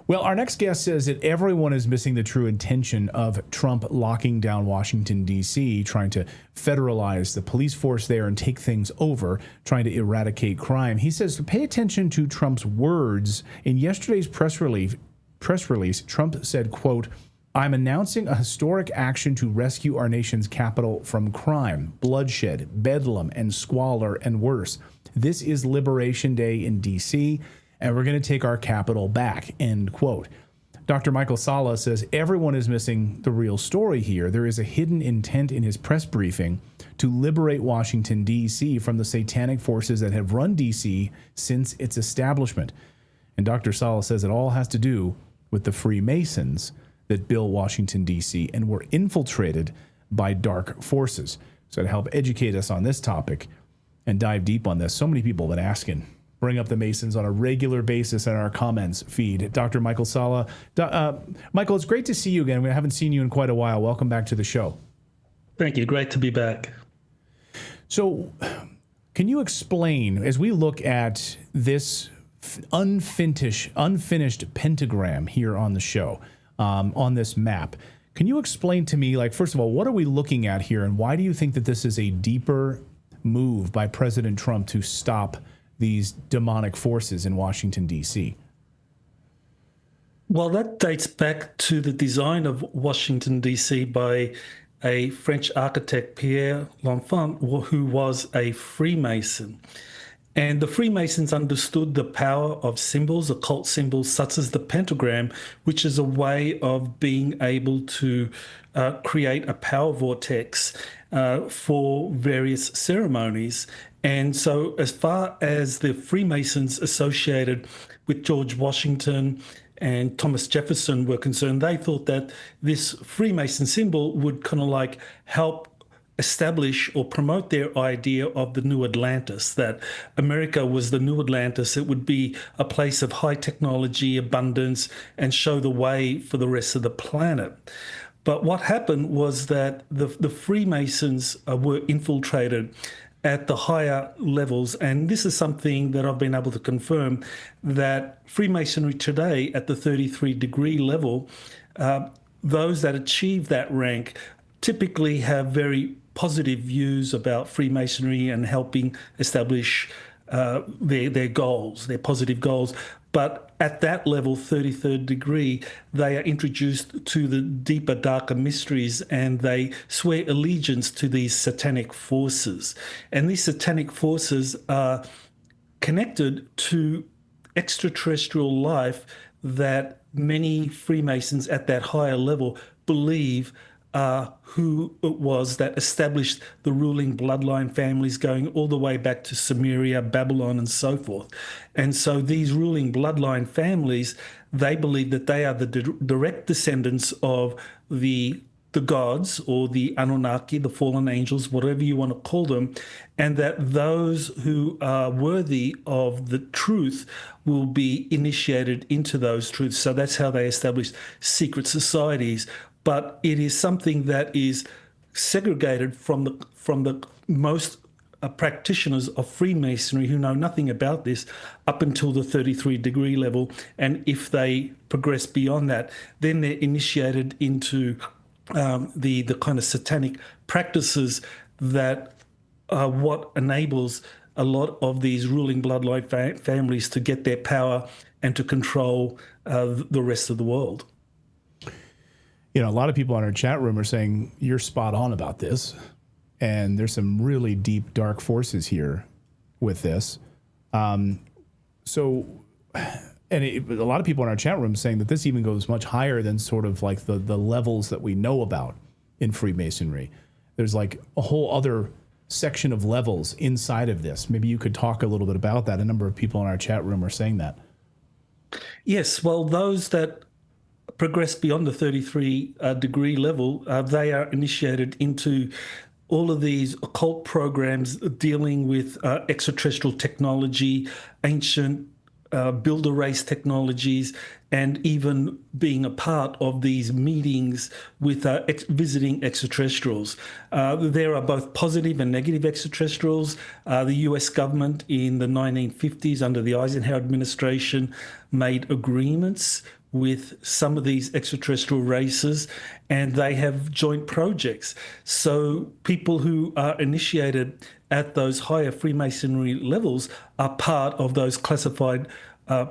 Well, our next guest says that everyone is missing the true intention of Trump locking down Washington, D.C., trying to federalize the police force there and take things over, trying to eradicate crime. He says to pay attention to Trump's words. In yesterday's press release, Trump said, quote, "I'm announcing a historic action to rescue our nation's capital from crime, bloodshed, bedlam, and squalor, and worse. This is Liberation Day in D.C., and we're going to take our capital back," end quote. Dr. Michael Salla says everyone is missing the real story here. There is a hidden intent in his press briefing to liberate Washington, D.C. from the satanic forces that have run D.C. since its establishment. And Dr. Salla says it all has to do with the Freemasons that built Washington, D.C. and were infiltrated by dark forces. So to help educate us on this topic and dive deep on this, so many people have been asking, bring up the Masons on a regular basis in our comments feed. Dr. Michael Salla. Michael, it's great to see you again. We haven't seen you in quite a while. Welcome back to the show. Thank you. Great to be back. So can you explain, as we look at this unfinished pentagram here on the show, on this map, can you explain to me, like, first of all, what are we looking at here, and why do you think that this is a deeper move by President Trump to stop these demonic forces in Washington, D.C.? Well, that dates back to the design of Washington, D.C. by a French architect, Pierre L'Enfant, who was a Freemason. And the Freemasons understood the power of symbols, occult symbols, such as the pentagram, which is a way of being able to create a power vortex for various ceremonies. And so as far as the Freemasons associated with George Washington and Thomas Jefferson were concerned, they thought that this Freemason symbol would kind of like help establish or promote their idea of the new Atlantis, that America was the new Atlantis. It would be a place of high technology, abundance, and show the way for the rest of the planet. But what happened was that the Freemasons were infiltrated at the higher levels, and this is something that I've been able to confirm, that Freemasonry today at the 33-degree level, those that achieve that rank typically have very positive views about Freemasonry and helping establish their goals, their positive goals. But at that level, 33rd degree, they are introduced to the deeper, darker mysteries, and they swear allegiance to these satanic forces. And these satanic forces are connected to extraterrestrial life that many Freemasons at that higher level believe who it was that established the ruling bloodline families going all the way back to Sumeria, Babylon, and so forth. And so these ruling bloodline families, they believe that they are the direct descendants of the gods, or the Anunnaki, the fallen angels, whatever you want to call them, and that those who are worthy of the truth will be initiated into those truths. So that's how they establish secret societies. But it is something that is segregated from the most practitioners of Freemasonry who know nothing about this up until the 33-degree level. And if they progress beyond that, then they're initiated into the kind of satanic practices that are what enables a lot of these ruling bloodline families to get their power and to control the rest of the world. You know, a lot of people on our chat room are saying you're spot on about this, and there's some really deep, dark forces here with this. A lot of people in our chat room saying that this even goes much higher than sort of like the levels that we know about in Freemasonry. There's like a whole other section of levels inside of this. Maybe you could talk a little bit about that. A number of people in our chat room are saying that. Yes, well, those that progress beyond the 33-degree level, they are initiated into all of these occult programs dealing with extraterrestrial technology, ancient builder race technologies, and even being a part of these meetings with visiting extraterrestrials. There are both positive and negative extraterrestrials. The US government in the 1950s under the Eisenhower administration made agreements with some of these extraterrestrial races, and they have joint projects. So people who are initiated at those higher Freemasonry levels are part of those classified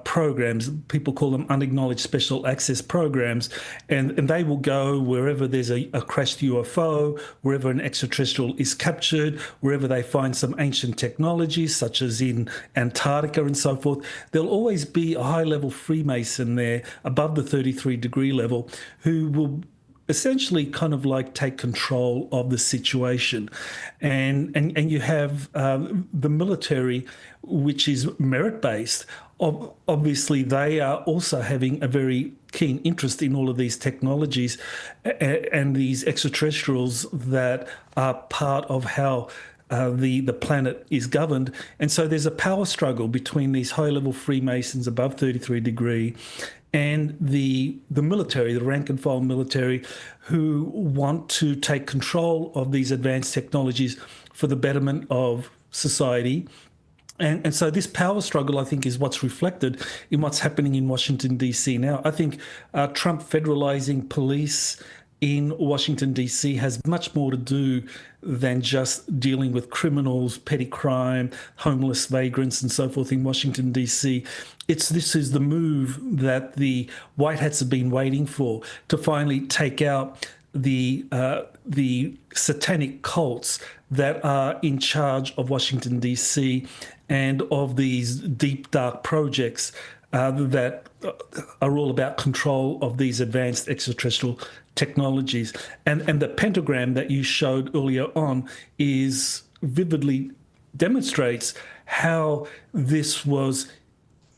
programs. People call them unacknowledged special access programs, and they will go wherever there's a crashed UFO, wherever an extraterrestrial is captured, wherever they find some ancient technologies, such as in Antarctica and so forth. There'll always be a high-level Freemason there above the 33-degree level who will essentially kind of like take control of the situation. And you have the military, which is merit-based. Obviously, they are also having a very keen interest in all of these technologies and these extraterrestrials that are part of how the planet is governed. And so there's a power struggle between these high-level Freemasons above 33 degree and the military, the rank-and-file military, who want to take control of these advanced technologies for the betterment of society. And so this power struggle, I think, is what's reflected in what's happening in Washington, D.C. now. I think Trump federalizing police in Washington, D.C. has much more to do than just dealing with criminals, petty crime, homeless vagrants and so forth in Washington, D.C. This is the move that the White Hats have been waiting for, to finally take out the satanic cults that are in charge of Washington, D.C. and of these deep, dark projects that are all about control of these advanced extraterrestrial technologies. And the pentagram that you showed earlier on is vividly demonstrates how this was,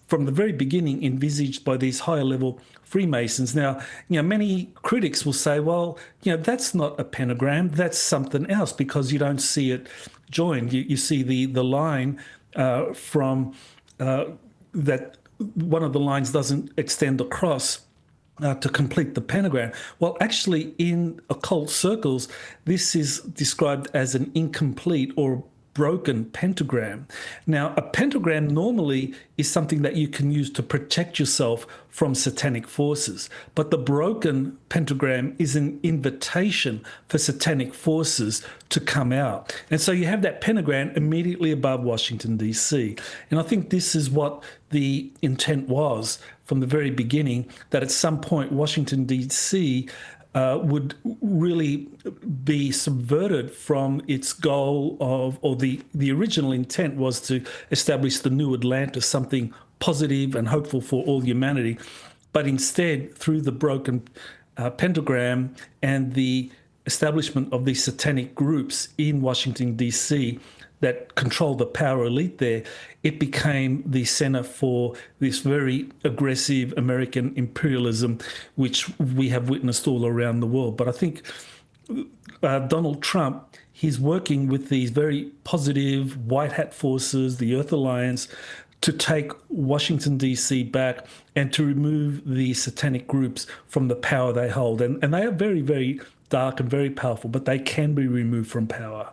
from the very beginning, envisaged by these higher level Freemasons. Now, many critics will say, well, that's not a pentagram, that's something else, because you don't see it joined. You see the line from that one of the lines doesn't extend across to complete the pentagram. Well, actually, in occult circles, this is described as an incomplete or broken pentagram. Now, a pentagram normally is something that you can use to protect yourself from satanic forces, but the broken pentagram is an invitation for satanic forces to come out. And so you have that pentagram immediately above Washington, D.C. And I think this is what the intent was from the very beginning, that at some point Washington, D.C. Would really be subverted from its goal of, or the original intent was to establish the new Atlantis, something positive and hopeful for all humanity. But instead, through the broken pentagram and the establishment of these satanic groups in Washington, D.C., that control the power elite there, it became the center for this very aggressive American imperialism, which we have witnessed all around the world. But I think Donald Trump, he's working with these very positive white hat forces, the Earth Alliance, to take Washington, D.C. back and to remove the satanic groups from the power they hold. And they are very, very dark and very powerful, but they can be removed from power.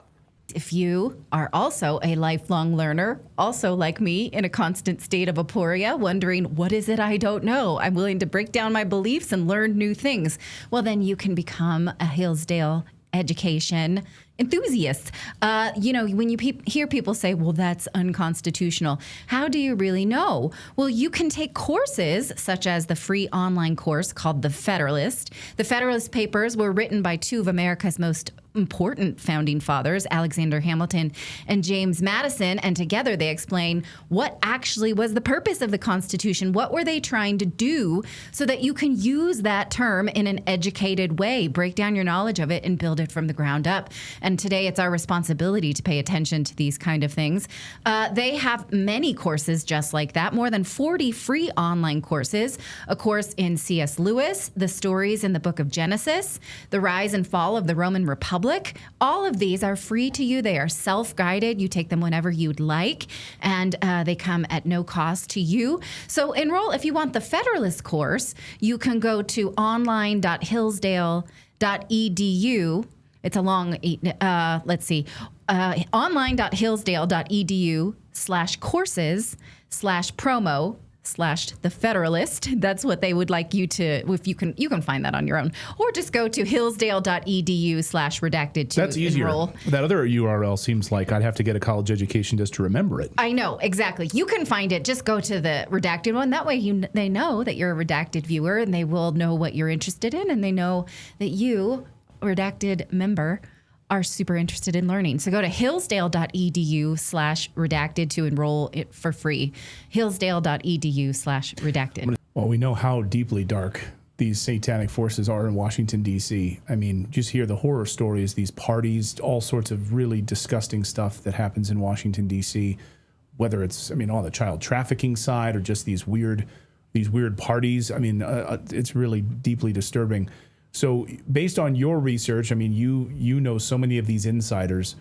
If you are also a lifelong learner, also like me, in a constant state of aporia, wondering, what is it I don't know? I'm willing to break down my beliefs and learn new things. Well, then you can become a Hillsdale education enthusiast. When you hear people say, well, that's unconstitutional, how do you really know? Well, you can take courses such as the free online course called The Federalist. The Federalist Papers were written by two of America's most important founding fathers, Alexander Hamilton and James Madison, and together they explain what actually was the purpose of the Constitution. What were they trying to do, so that you can use that term in an educated way, break down your knowledge of it and build it from the ground up. And today it's our responsibility to pay attention to these kind of things. They have many courses just like that, more than 40 free online courses, a course in C.S. Lewis, the stories in the book of Genesis, the rise and fall of the Roman Republic. All of these are free to you. They are self-guided. You take them whenever you'd like, and they come at no cost to you. So enroll. If you want the Federalist course, you can go to online.hillsdale.edu. It's a long, online.hillsdale.edu/courses/promo /The Federalist. That's what they would like you to, if you can find that on your own, or just go to hillsdale.edu/redacted to That's easier. enroll. That other URL seems like I'd have to get a college education just to remember it. I know, exactly. You can find it. Just go to the redacted one. That way they know that you're a redacted viewer, and they will know what you're interested in, and they know that you, redacted member, are super interested in learning. So go to hillsdale.edu/redacted to enroll it for free. hillsdale.edu/redacted. Well, we know how deeply dark these satanic forces are in Washington, D.C. I mean, just hear the horror stories, these parties, all sorts of really disgusting stuff that happens in Washington, D.C., whether it's, on the child trafficking side or just these weird parties. It's really deeply disturbing. So based on your research, you know so many of these insiders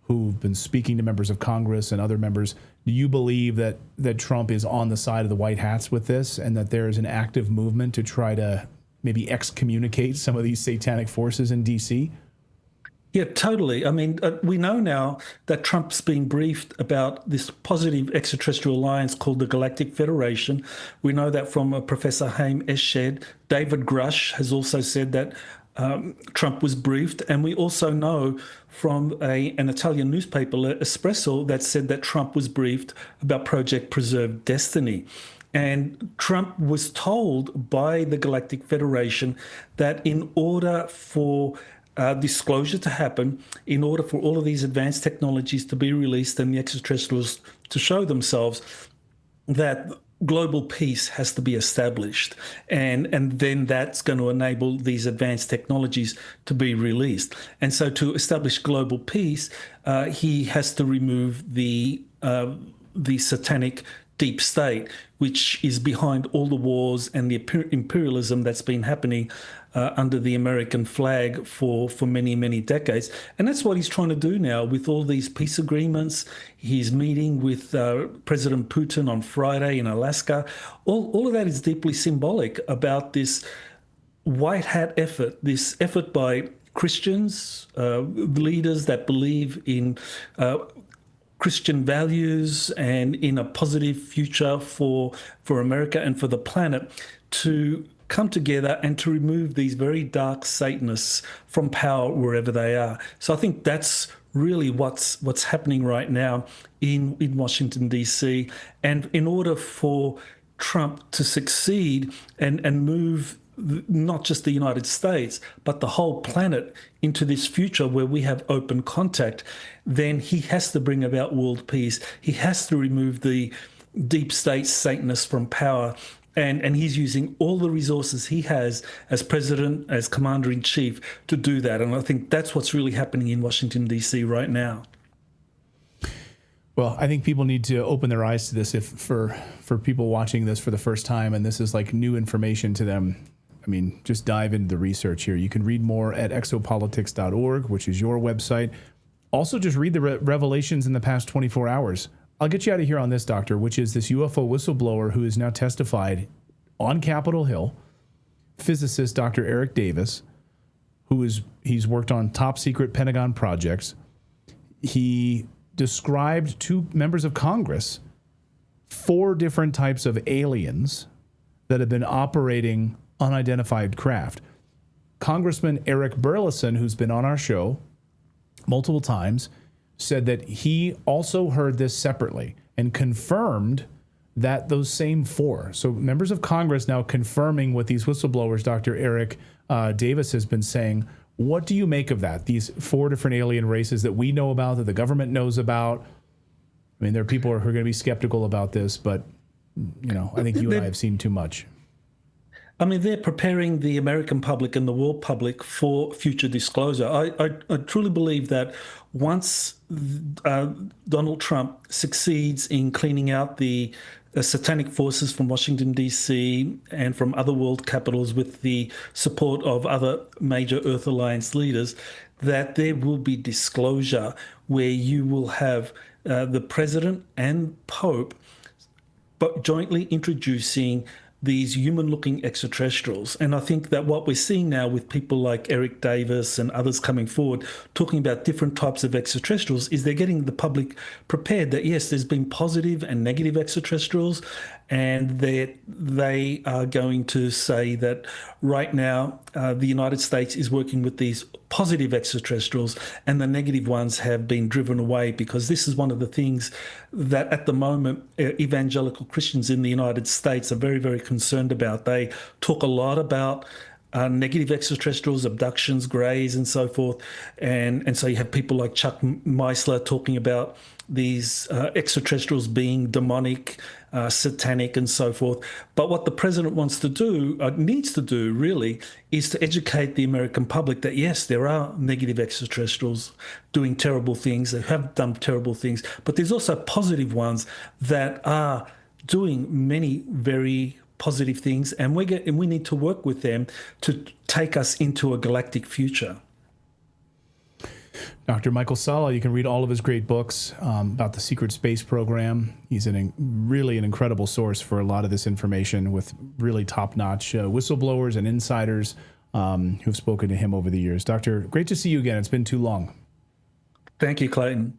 who've been speaking to members of Congress and other members. Do you believe that Trump is on the side of the white hats with this, and that there is an active movement to try to maybe excommunicate some of these satanic forces in D.C.? Yeah, totally. We know now that Trump's been briefed about this positive extraterrestrial alliance called the Galactic Federation. We know that from Professor Haim Eshed. David Grush has also said that Trump was briefed. And we also know from an Italian newspaper, Espresso, that said that Trump was briefed about Project Preserve Destiny. And Trump was told by the Galactic Federation that in order for disclosure to happen, in order for all of these advanced technologies to be released and the extraterrestrials to show themselves, that global peace has to be established. And then that's going to enable these advanced technologies to be released. And so to establish global peace, he has to remove the satanic deep state, which is behind all the wars and the imperialism that's been happening under the American flag for many, many decades. And that's what he's trying to do now with all these peace agreements. He's meeting with President Putin on Friday in Alaska. All of that is deeply symbolic about this white hat effort, this effort by Christians, leaders that believe in Christian values and in a positive future for America and for the planet, to come together and to remove these very dark Satanists from power wherever they are. So I think that's really what's happening right now in Washington, D.C. And in order for Trump to succeed and move not just the United States, but the whole planet into this future where we have open contact, then he has to bring about world peace. He has to remove the deep state Satanists from power. And he's using all the resources he has as president, as commander-in-chief to do that. And I think that's what's really happening in Washington, D.C. right now. Well, I think people need to open their eyes to this. If for people watching this for the first time and this is like new information to them, just dive into the research here. You can read more at exopolitics.org, which is your website. Also, just read the revelations in the past 24 hours. I'll get you out of here on this, Doctor, which is this UFO whistleblower who has now testified on Capitol Hill, physicist Dr. Eric Davis, he's worked on top secret Pentagon projects. He described to members of Congress 4 different types of aliens that have been operating unidentified craft. Congressman Eric Burleson, who's been on our show multiple times, said that he also heard this separately and confirmed that those same 4. So members of Congress now confirming what these whistleblowers, Dr. Eric Davis has been saying. What do you make of that? These 4 different alien races that we know about, that the government knows about. There are people who are going to be skeptical about this, but I think you and I have seen too much. They're preparing the American public and the world public for future disclosure. I truly believe that once Donald Trump succeeds in cleaning out the satanic forces from Washington, D.C. and from other world capitals with the support of other major Earth Alliance leaders, that there will be disclosure where you will have the president and Pope but jointly introducing these human-looking extraterrestrials. And I think that what we're seeing now with people like Eric Davis and others coming forward talking about different types of extraterrestrials is they're getting the public prepared that, yes, there's been positive and negative extraterrestrials, and they are going to say that right now the United States is working with these positive extraterrestrials and the negative ones have been driven away, because this is one of the things that at the moment evangelical Christians in the United States are very, very concerned about. They talk a lot about negative extraterrestrials, abductions, greys, and so forth. And so you have people like Chuck Meisler talking about these extraterrestrials being demonic, satanic, and so forth. But what the president wants to do, needs to do really, is to educate the American public that yes, there are negative extraterrestrials doing terrible things, they have done terrible things, but there's also positive ones that are doing many very positive things, and we need to work with them to take us into a galactic future. Dr. Michael Salla, you can read all of his great books about the secret space program. He's really an incredible source for a lot of this information, with really top-notch whistleblowers and insiders who've spoken to him over the years. Doctor, great to see you again. It's been too long. Thank you, Clayton.